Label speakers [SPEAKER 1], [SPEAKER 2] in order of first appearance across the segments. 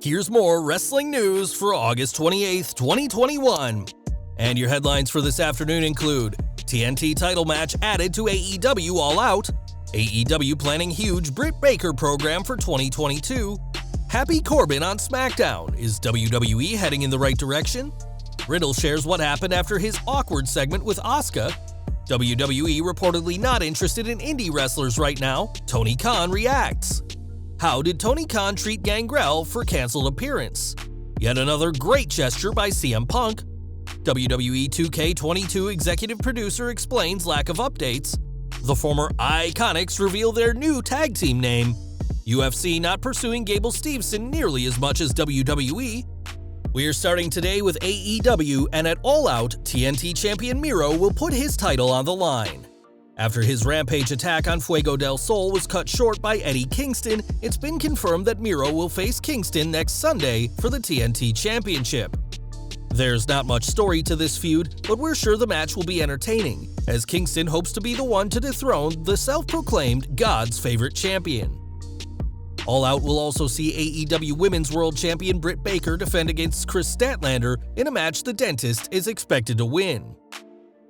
[SPEAKER 1] Here's more wrestling news for August 28th, 2021. And your headlines for this afternoon include TNT title match added to AEW All Out, AEW planning huge Britt Baker program for 2022, Happy Corbin on SmackDown, is WWE heading in the right direction? Riddles shares what happened after his awkward segment with Asuka, WWE reportedly not interested in indie wrestlers right now, Tony Khan reacts. How did Tony Khan treat Gangrel for canceled appearance? Yet another great gesture by CM Punk. WWE 2K22 executive producer explains lack of updates. The former Iiconics reveal their new tag team name. UFC not pursuing Gable Steveson nearly as much as WWE. We're starting today with AEW, and at All Out, TNT champion Miro will put his title on the line. After his Rampage attack on Fuego del Sol was cut short by Eddie Kingston, it's been confirmed that Miro will face Kingston next Sunday for the TNT Championship. There's not much story to this feud, but we're sure the match will be entertaining, as Kingston hopes to be the one to dethrone the self-proclaimed God's favorite champion. All Out will also see AEW Women's World Champion Britt Baker defend against Chris Statlander in a match the Dentist is expected to win.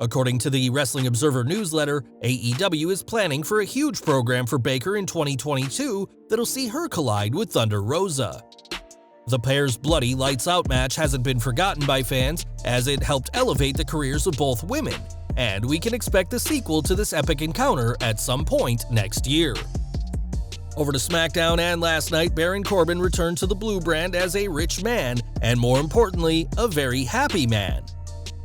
[SPEAKER 1] According to the Wrestling Observer newsletter, AEW is planning for a huge program for Baker in 2022 that'll see her collide with Thunder Rosa. The pair's bloody Lights Out match hasn't been forgotten by fans, as it helped elevate the careers of both women, and we can expect a sequel to this epic encounter at some point next year. Over to SmackDown, and last night, Baron Corbin returned to the Blue brand as a rich man, and more importantly, a very happy man.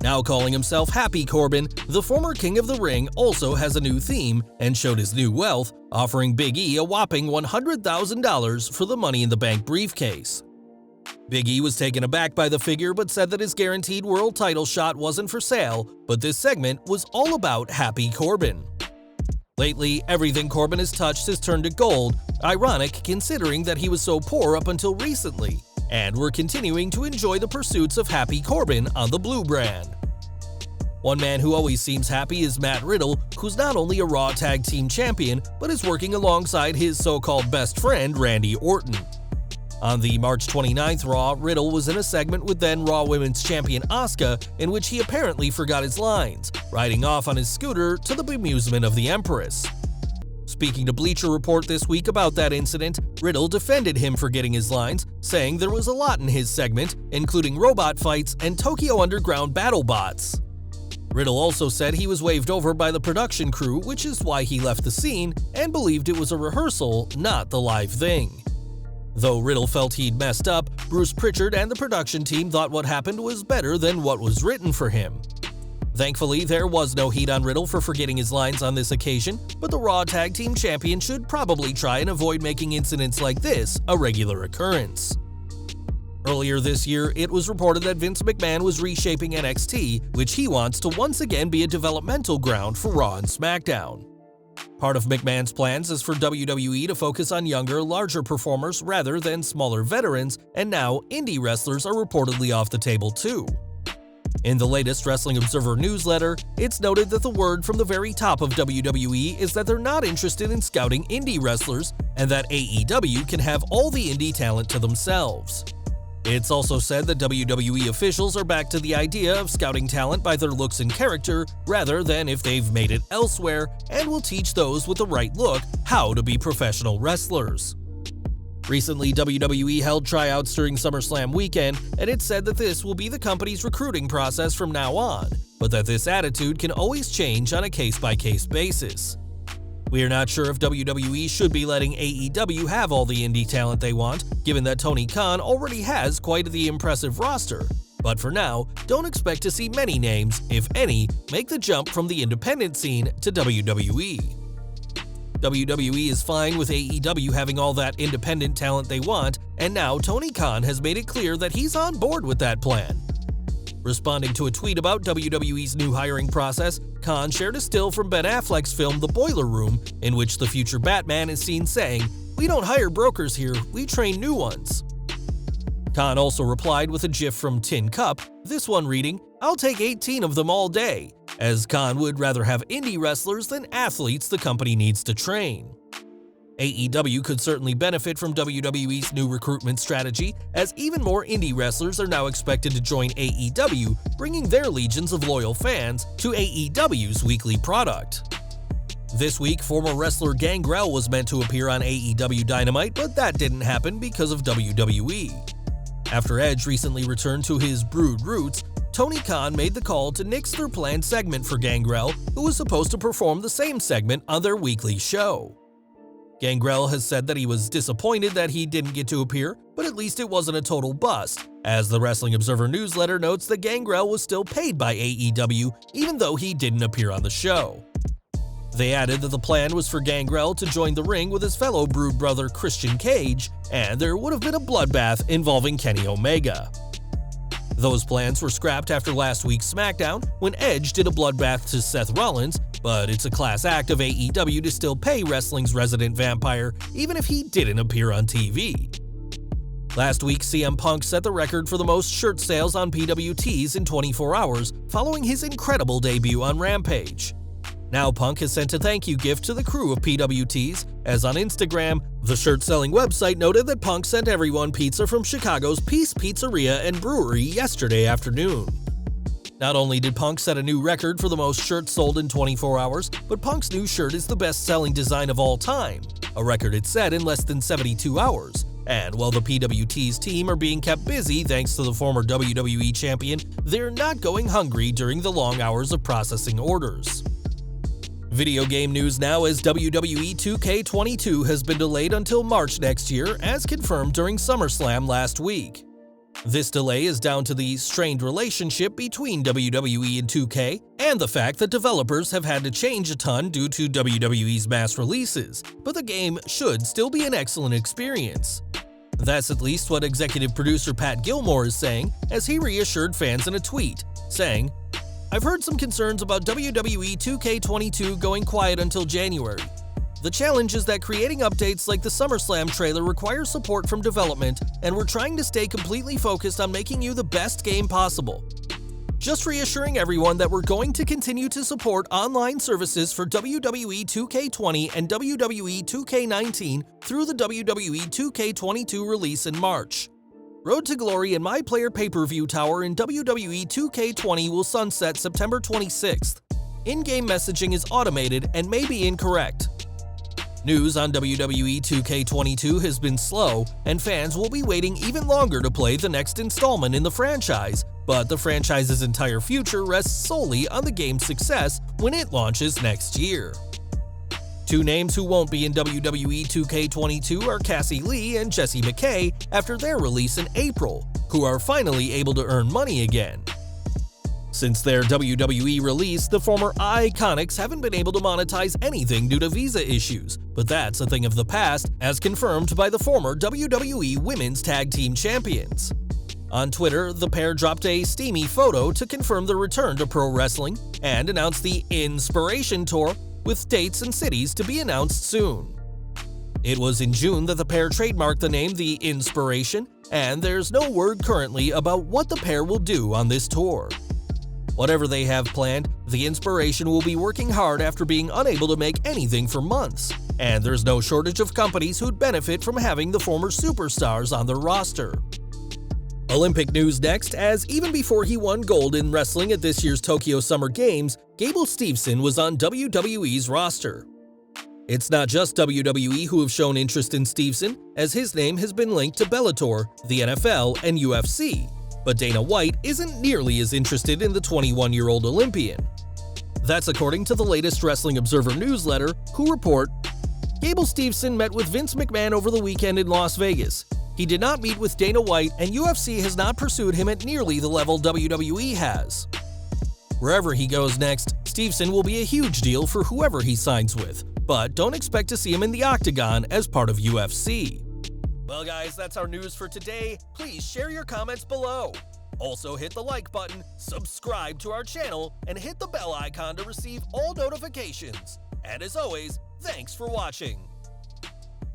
[SPEAKER 1] Now calling himself Happy Corbin, the former King of the Ring also has a new theme and showed his new wealth, offering Big E a whopping $100,000 for the Money in the Bank briefcase. Big E was taken aback by the figure but said that his guaranteed world title shot wasn't for sale, but this segment was all about Happy Corbin. Lately, everything Corbin has touched has turned to gold, ironic considering that he was so poor up until recently, and we're continuing to enjoy the pursuits of Happy Corbin on the Blue brand. One man who always seems happy is Matt Riddle, who's not only a Raw Tag Team Champion, but is working alongside his so-called best friend Randy Orton. On the March 29th Raw, Riddle was in a segment with then Raw Women's Champion Asuka, in which he apparently forgot his lines, riding off on his scooter to the bemusement of the Empress. Speaking to Bleacher Report this week about that incident, Riddle defended him for getting his lines, saying there was a lot in his segment, including robot fights and Tokyo Underground battle bots. Riddle also said he was waved over by the production crew, which is why he left the scene, and believed it was a rehearsal, not the live thing. Though Riddle felt he'd messed up, Bruce Pritchard and the production team thought what happened was better than what was written for him. Thankfully, there was no heat on Riddle for forgetting his lines on this occasion, but the Raw Tag Team Champion should probably try and avoid making incidents like this a regular occurrence. Earlier this year, it was reported that Vince McMahon was reshaping NXT, which he wants to once again be a developmental ground for Raw and SmackDown. Part of McMahon's plans is for WWE to focus on younger, larger performers rather than smaller veterans, and now indie wrestlers are reportedly off the table too. In the latest Wrestling Observer newsletter, it's noted that the word from the very top of WWE is that they're not interested in scouting indie wrestlers, and that AEW can have all the indie talent to themselves. It's also said that WWE officials are back to the idea of scouting talent by their looks and character rather than if they've made it elsewhere, and will teach those with the right look how to be professional wrestlers. Recently, WWE held tryouts during SummerSlam weekend, and it said that this will be the company's recruiting process from now on, but that this attitude can always change on a case-by-case basis. We are not sure if WWE should be letting AEW have all the indie talent they want, given that Tony Khan already has quite the impressive roster. But for now, don't expect to see many names, if any, make the jump from the independent scene to WWE. WWE is fine with AEW having all that independent talent they want, and now Tony Khan has made it clear that he's on board with that plan. Responding to a tweet about WWE's new hiring process, Khan shared a still from Ben Affleck's film The Boiler Room, in which the future Batman is seen saying, "We don't hire brokers here, we train new ones." Khan also replied with a gif from Tin Cup, this one reading, "I'll take 18 of them all day," as Khan would rather have indie wrestlers than athletes the company needs to train. AEW could certainly benefit from WWE's new recruitment strategy, as even more indie wrestlers are now expected to join AEW, bringing their legions of loyal fans to AEW's weekly product. This week, former wrestler Gangrel was meant to appear on AEW Dynamite, but that didn't happen because of WWE. After Edge recently returned to his Brood roots, Tony Khan made the call to nix their planned segment for Gangrel, who was supposed to perform the same segment on their weekly show. Gangrel has said that he was disappointed that he didn't get to appear, but at least it wasn't a total bust, as the Wrestling Observer newsletter notes that Gangrel was still paid by AEW even though he didn't appear on the show. They added that the plan was for Gangrel to join the ring with his fellow Brood brother Christian Cage, and there would have been a bloodbath involving Kenny Omega. Those plans were scrapped after last week's SmackDown when Edge did a bloodbath to Seth Rollins, but it's a class act of AEW to still pay wrestling's resident vampire even if he didn't appear on TV. Last week, CM Punk set the record for the most shirt sales on PWTs in 24 hours following his incredible debut on Rampage. Now Punk has sent a thank you gift to the crew of PWTs, as on Instagram, the shirt-selling website noted that Punk sent everyone pizza from Chicago's Peace Pizzeria and Brewery yesterday afternoon. Not only did Punk set a new record for the most shirts sold in 24 hours, but Punk's new shirt is the best-selling design of all time, a record it set in less than 72 hours. And while the PWT's team are being kept busy thanks to the former WWE champion, they're not going hungry during the long hours of processing orders. Video game news now, as WWE 2K22 has been delayed until March next year, as confirmed during SummerSlam last week. This delay is down to the strained relationship between WWE and 2K, and the fact that developers have had to change a ton due to WWE's mass releases, but the game should still be an excellent experience. That's at least what executive producer Pat Gilmore is saying, as he reassured fans in a tweet, saying, "I've heard some concerns about WWE 2K22 going quiet until January. The challenge is that creating updates like the SummerSlam trailer requires support from development, and we're trying to stay completely focused on making you the best game possible. Just reassuring everyone that we're going to continue to support online services for WWE 2K20 and WWE 2K19 through the WWE 2K22 release in March. Road to Glory and My Player Pay-Per-View Tower in WWE 2K20 will sunset September 26th. In-game messaging is automated and may be incorrect. News on WWE 2K22 has been slow, and fans will be waiting even longer to play the next installment in the franchise, but the franchise's entire future rests solely on the game's success when it launches next year. Two names who won't be in WWE 2K22 are Cassie Lee and Jessie McKay after their release in April, who are finally able to earn money again. Since their WWE release, the former Iiconics haven't been able to monetize anything due to visa issues, but that's a thing of the past, as confirmed by the former WWE Women's Tag Team Champions. On Twitter, the pair dropped a steamy photo to confirm the return to pro wrestling and announced the Inspiration Tour, with dates and cities to be announced soon. It was in June that the pair trademarked the name The Inspiration, and there's no word currently about what the pair will do on this tour. Whatever they have planned, The Inspiration will be working hard after being unable to make anything for months, and there's no shortage of companies who'd benefit from having the former superstars on their roster. Olympic news next, as even before he won gold in wrestling at this year's Tokyo Summer Games, Gable Steveson was on WWE's roster. It's not just WWE who have shown interest in Steveson, as his name has been linked to Bellator, the NFL, and UFC, but Dana White isn't nearly as interested in the 21-year-old Olympian. That's according to the latest Wrestling Observer newsletter, who report, Gable Steveson met with Vince McMahon over the weekend in Las Vegas. He did not meet with Dana White, and UFC has not pursued him at nearly the level WWE has. Wherever he goes next, Steveson will be a huge deal for whoever he signs with, but don't expect to see him in the octagon as part of UFC. Well guys, that's our news for today. Please share your comments below. Also hit the like button, subscribe to our channel, and hit the bell icon to receive all notifications. And as always, thanks for watching.